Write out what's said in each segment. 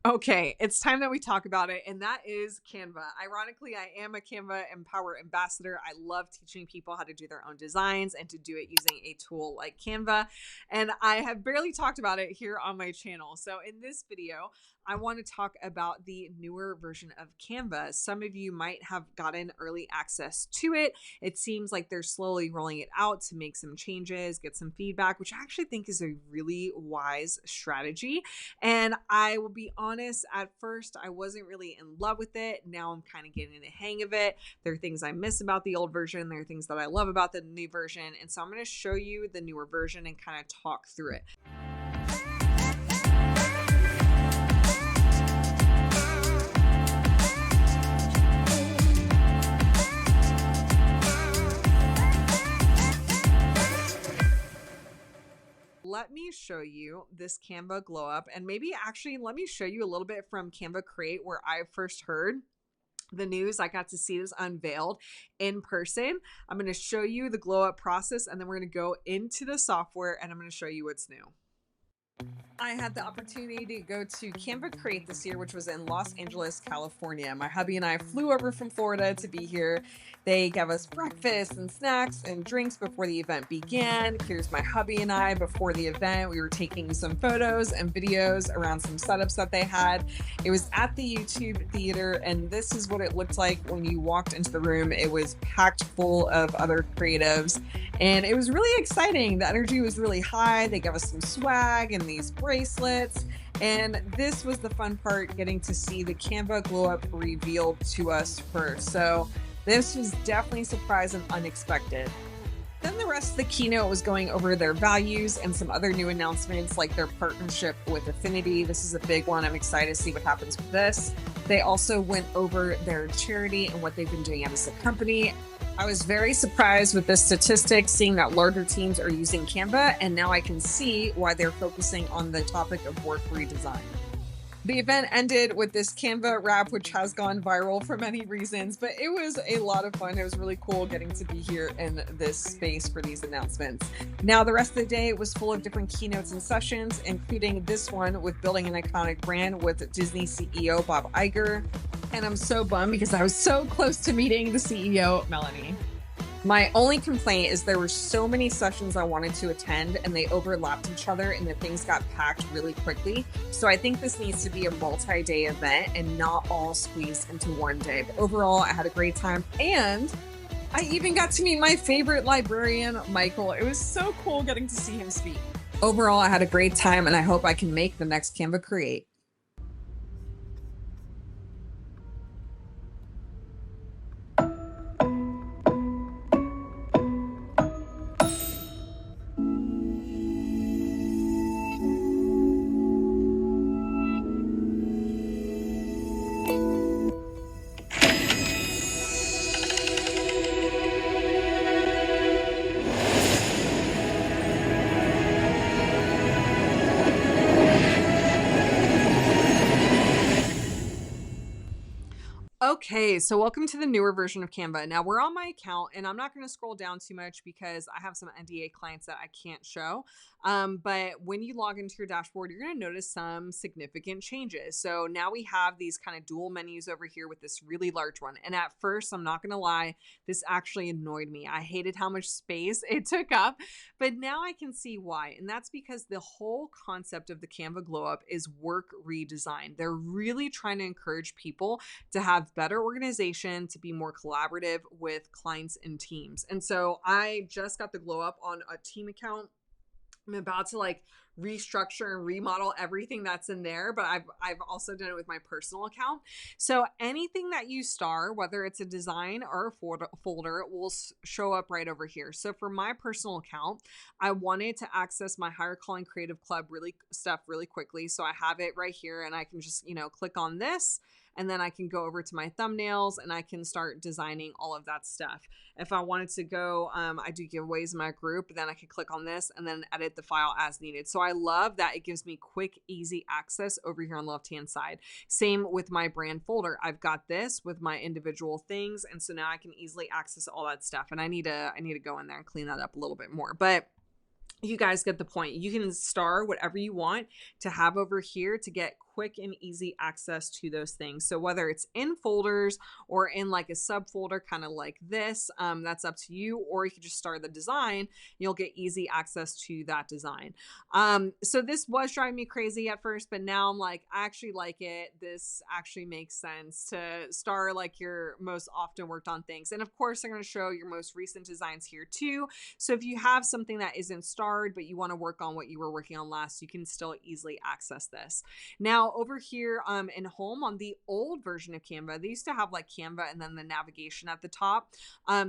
Okay, it's time that we talk about it, and that is Canva. Ironically, I am a Canva Empower ambassador. I love teaching people how to do their own designs and to do it using a tool like Canva. And I have barely talked about it here on my channel. So in this video, I want to talk about the newer version of Canva. Some of you might have gotten early access to it. It seems like they're slowly rolling it out to make some changes, get some feedback, which I actually think is a really wise strategy. And I will be honest, at first, I wasn't really in love with it. Now I'm kind of getting the hang of it. There are things I miss about the old version. There are things that I love about the new version. And so I'm going to show you the newer version and kind of talk through it. Let me show you this Canva Glow Up, and maybe actually let me show you a little bit from Canva Create, where I first heard the news. I got to see this unveiled in person. I'm going to show you the Glow Up process, and then we're going to go into the software and I'm going to show you what's new. I had the opportunity to go to Canva Create this year, which was in Los Angeles, California. My hubby and I flew over from Florida to be here. They gave us breakfast and snacks and drinks before the event began. Here's my hubby and I before the event. We were taking some photos and videos around some setups that they had. It was at the YouTube Theater, and this is what it looked like when you walked into the room. It was packed full of other creatives, and it was really exciting. The energy was really high. They gave us some swag and these bracelets, and this was the fun part, getting to see the Canva Glow Up revealed to us first. So this was definitely a surprise and unexpected. Then the rest of the keynote was going over their values and some other new announcements, like their partnership with Affinity. This is a big one. I'm excited to see what happens with this. They also went over their charity and what they've been doing as a company. I was very surprised with this statistic, seeing that larger teams are using Canva, and now I can see why they're focusing on the topic of work redesign. The event ended with this Canva wrap, which has gone viral for many reasons, but it was a lot of fun. It was really cool getting to be here in this space for these announcements. Now, the rest of the day was full of different keynotes and sessions, including this one with building an iconic brand with Disney CEO Bob Iger. And I'm so bummed because I was so close to meeting the CEO, Melanie. My only complaint is there were so many sessions I wanted to attend, and they overlapped each other, and the things got packed really quickly. So I think this needs to be a multi-day event and not all squeezed into one day. But overall, I had a great time, and I even got to meet my favorite librarian, Michael. It was so cool getting to see him speak. Overall, I had a great time, and I hope I can make the next Canva Create. Okay, so welcome to the newer version of Canva. Now we're on my account, and I'm not going to scroll down too much because I have some NDA clients that I can't show. But when you log into your dashboard, you're going to notice some significant changes. So now we have these kind of dual menus over here with this really large one. And at first, I'm not going to lie, this actually annoyed me. I hated how much space it took up, but now I can see why. And that's because the whole concept of the Canva Glow Up is work redesign. They're really trying to encourage people to have better organization, to be more collaborative with clients and teams. And so I just got the Glow Up on a team account. I'm about to restructure and remodel everything that's in there, but I've also done it with my personal account. So anything that you star, whether it's a design or a folder, will show up right over here. So for my personal account, I wanted to access my Higher Calling Creative Club stuff really quickly. So I have it right here, and I can just, click on this, and then I can go over to my thumbnails and I can start designing all of that stuff. If I wanted to go, I do giveaways in my group, but then I can click on this and then edit the file as needed. So I love that it gives me quick, easy access over here on the left-hand side. Same with my brand folder. I've got this with my individual things. And so now I can easily access all that stuff. And I need to go in there and clean that up a little bit more. But you guys get the point. You can star whatever you want to have over here to get quick and easy access to those things. So whether it's in folders or in like a subfolder, kind of like this, that's up to you, or you can just start the design. You'll get easy access to that design. So this was driving me crazy at first, but now I'm like, I actually like it. This actually makes sense to star like your most often worked on things. And of course, they're going to show your most recent designs here too. So if you have something that isn't starred, but you want to work on what you were working on last, you can still easily access this. Now over here in home on the old version of Canva, they used to have like Canva and then the navigation at the top.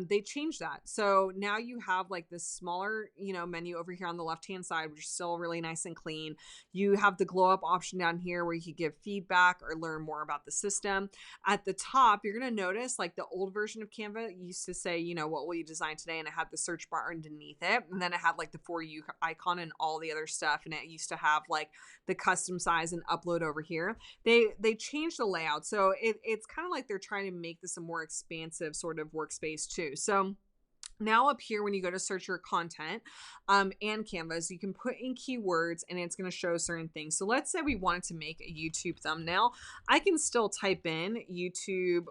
They changed that. So now you have like this smaller, menu over here on the left-hand side, which is still really nice and clean. You have the glow up option down here where you could give feedback or learn more about the system. At the top, you're going to notice like the old version of Canva used to say, what will you design today? And it had the search bar underneath it. And then it had like the for you icon and all the other stuff. And it used to have like the custom size and upload over here. They changed the layout. So it's kind of like they're trying to make this a more expansive sort of workspace too. So now up here, when you go to search your content and Canvas, you can put in keywords and it's going to show certain things. So let's say we wanted to make a YouTube thumbnail. I can still type in YouTube,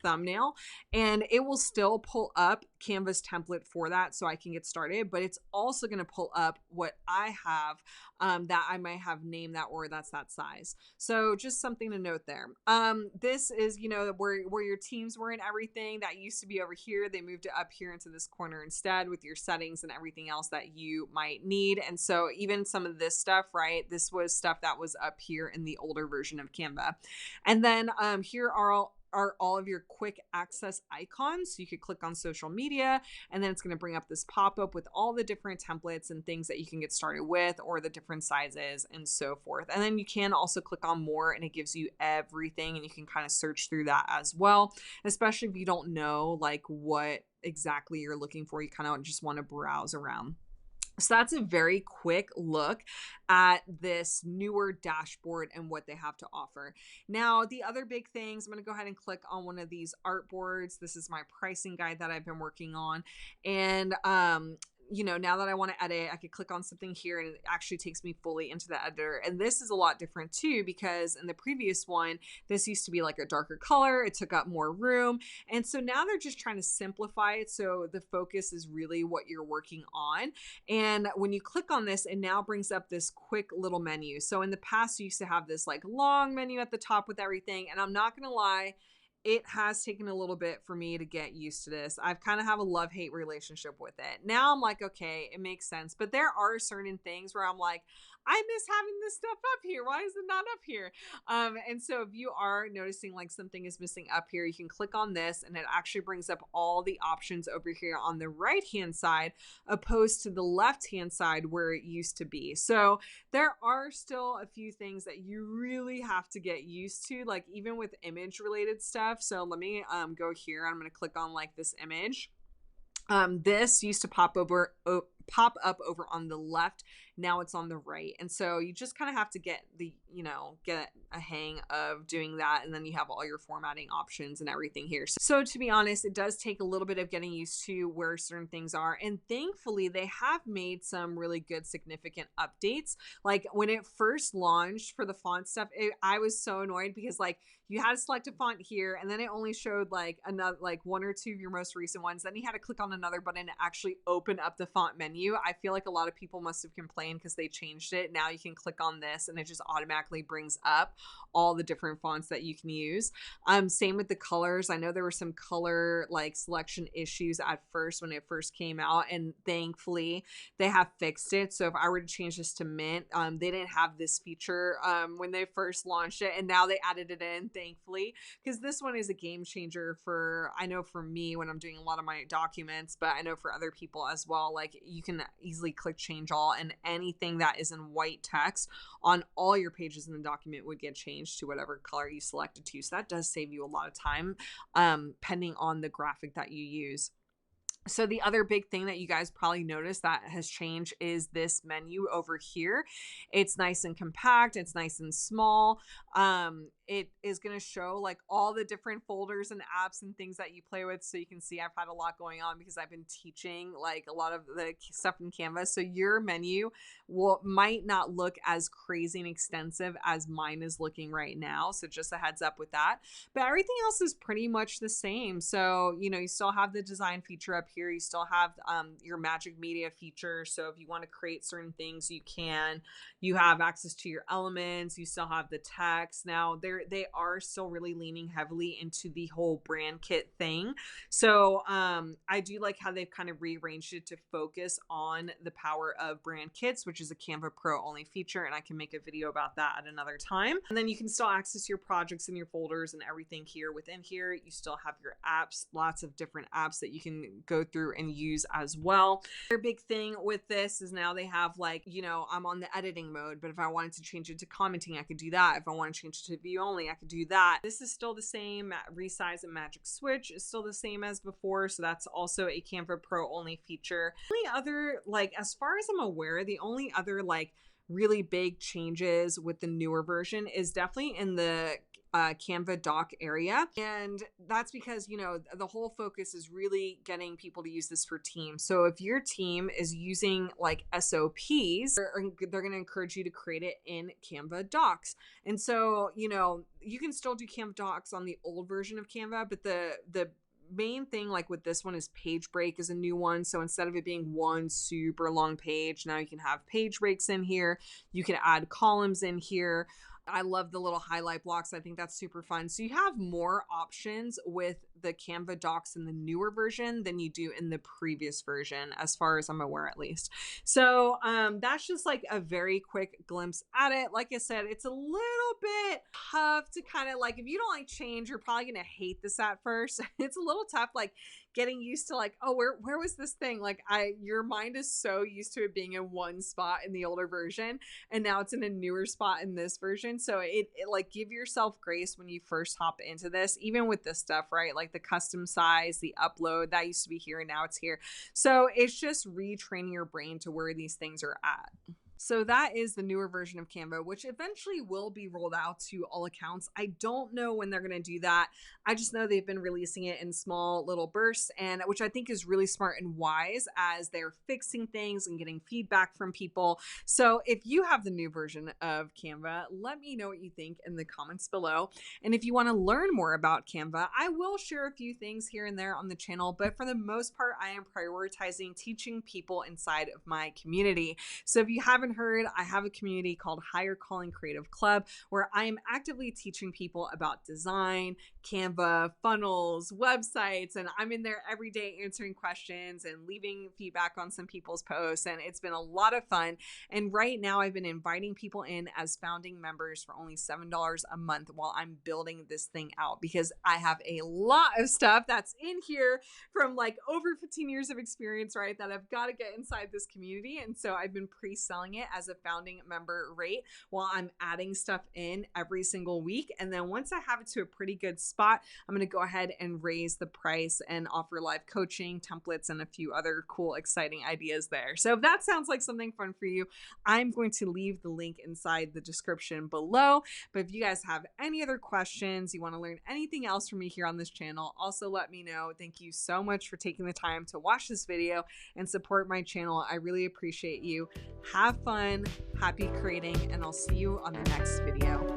thumbnail, and it will still pull up Canva's template for that so I can get started, but it's also going to pull up what I have that I might have named that, or that's that size. So just something to note there. This is, where your teams were and everything. That used to be over here. They moved it up here into this corner instead with your settings and everything else that you might need. And so even some of this stuff, right? This was stuff that was up here in the older version of Canva. And then here are all of your quick access icons. So you could click on social media and then it's going to bring up this pop-up with all the different templates and things that you can get started with, or the different sizes and so forth. And then you can also click on more and it gives you everything, and you can kind of search through that as well, especially if you don't know like what exactly you're looking for. You kind of just want to browse around. So that's a very quick look at this newer dashboard and what they have to offer. Now, the other big things, I'm going to go ahead and click on one of these artboards. This is my pricing guide that I've been working on. And, now that I want to edit, I could click on something here and it actually takes me fully into the editor. And this is a lot different too, because in the previous one, this used to be like a darker color. It took up more room. And so now they're just trying to simplify it. So the focus is really what you're working on. And when you click on this, it now brings up this quick little menu. So in the past, you used to have this like long menu at the top with everything. And I'm not going to lie, it has taken a little bit for me to get used to this. I've kind of have a love-hate relationship with it. Now I'm like, okay, it makes sense. But there are certain things where I'm like, I miss having this stuff up here. Why is it not up here? And so if you are noticing like something is missing up here, you can click on this and it actually brings up all the options over here on the right-hand side, opposed to the left-hand side where it used to be. So there are still a few things that you really have to get used to, like even with image related stuff. So let me go here. I'm going to click on like this image. This used to pop up over on the left. Now it's on the right. And so you just kind of have to get get a hang of doing that. And then you have all your formatting options and everything here. So to be honest, it does take a little bit of getting used to where certain things are. And thankfully they have made some really good, significant updates. Like when it first launched for the font stuff, I was so annoyed because like you had to select a font here and then it only showed like one or two of your most recent ones. Then you had to click on another button to actually open up the font menu. I feel like a lot of people must have complained because they changed it. Now you can click on this and it just automatically brings up all the different fonts that you can use. Same with the colors. I know there were some color like selection issues at first when it first came out, and thankfully they have fixed it. So if I were to change this to mint, they didn't have this feature when they first launched it, and now they added it in, thankfully, because this one is a game changer for, I know for me when I'm doing a lot of my documents, but I know for other people as well. Like you can easily click change all, and anything that is in white text on all your pages in the document would get changed to whatever color you selected to. So that does save you a lot of time, depending on the graphic that you use. So the other big thing that you guys probably noticed that has changed is this menu over here. It's nice and compact. It's nice and small. it is going to show like all the different folders and apps and things that you play with. So you can see I've had a lot going on because I've been teaching like a lot of the stuff in Canva. So your menu might not look as crazy and extensive as mine is looking right now. So just a heads up with that. But everything else is pretty much the same. So, you know, you still have the design feature up here. You still have your magic media feature. So if you want to create certain things, you can. You have access to your elements. You still have the text. Now they are still really leaning heavily into the whole brand kit thing. So I do like how they've kind of rearranged it to focus on the power of brand kits, which is a Canva Pro only feature. And I can make a video about that at another time. And then you can still access your projects and your folders and everything here within here. You still have your apps, lots of different apps that you can go through and use as well. Their big thing with this is now they have like, you know, I'm on the editing mode, but if I wanted to change it to commenting, I could do that. If I want to change it to view only, I could do that. This is still the same. Resize and magic switch is still the same as before. So that's also a Canva Pro only feature. Only other, like, as far as I'm aware, the only other like really big changes with the newer version is definitely in the Canva Doc area. And that's because, you know, the whole focus is really getting people to use this for teams. So if your team is using like SOPs, they're going to encourage you to create it in Canva Docs. And so, you know, you can still do Canva Docs on the old version of Canva, but the main thing like with this one is page break is a new one. So instead of it being one super long page, now you can have page breaks in here. You can add columns in here. I love the little highlight blocks. I think that's super fun. So you have more options with the Canva Docs in the newer version than you do in the previous version, as far as I'm aware, at least. So that's just like a very quick glimpse at it. Like I said, it's a little bit tough to kind of like, if you don't like change, you're probably going to hate this at first. It's a little tough, like getting used to like, oh, where was this thing? Like your mind is so used to it being in one spot in the older version, and now it's in a newer spot in this version. So it like, give yourself grace when you first hop into this, even with this stuff, right? Like the custom size, the upload, that used to be here and now it's here. So it's just retraining your brain to where these things are at. So that is the newer version of Canva, which eventually will be rolled out to all accounts. I don't know when they're going to do that. I just know they've been releasing it in small little bursts, and which I think is really smart and wise as they're fixing things and getting feedback from people. So if you have the new version of Canva, let me know what you think in the comments below. And if you want to learn more about Canva, I will share a few things here and there on the channel, but for the most part, I am prioritizing teaching people inside of my community. So if you haven't heard, I have a community called Higher Calling Creative Club where I am actively teaching people about design, Canva, funnels, websites, and I'm in there every day answering questions and leaving feedback on some people's posts, and it's been a lot of fun. And right now I've been inviting people in as founding members for only $7 a month while I'm building this thing out, because I have a lot of stuff that's in here from like over 15 years of experience, right, that I've got to get inside this community. And so I've been pre-selling it as a founding member rate while I'm adding stuff in every single week. And then once I have it to a pretty good spot, I'm going to go ahead and raise the price and offer live coaching, templates, and a few other cool, exciting ideas there. So if that sounds like something fun for you, I'm going to leave the link inside the description below. But if you guys have any other questions, you want to learn anything else from me here on this channel, also let me know. Thank you so much for taking the time to watch this video and support my channel. I really appreciate you. Have fun, happy creating, and I'll see you on the next video.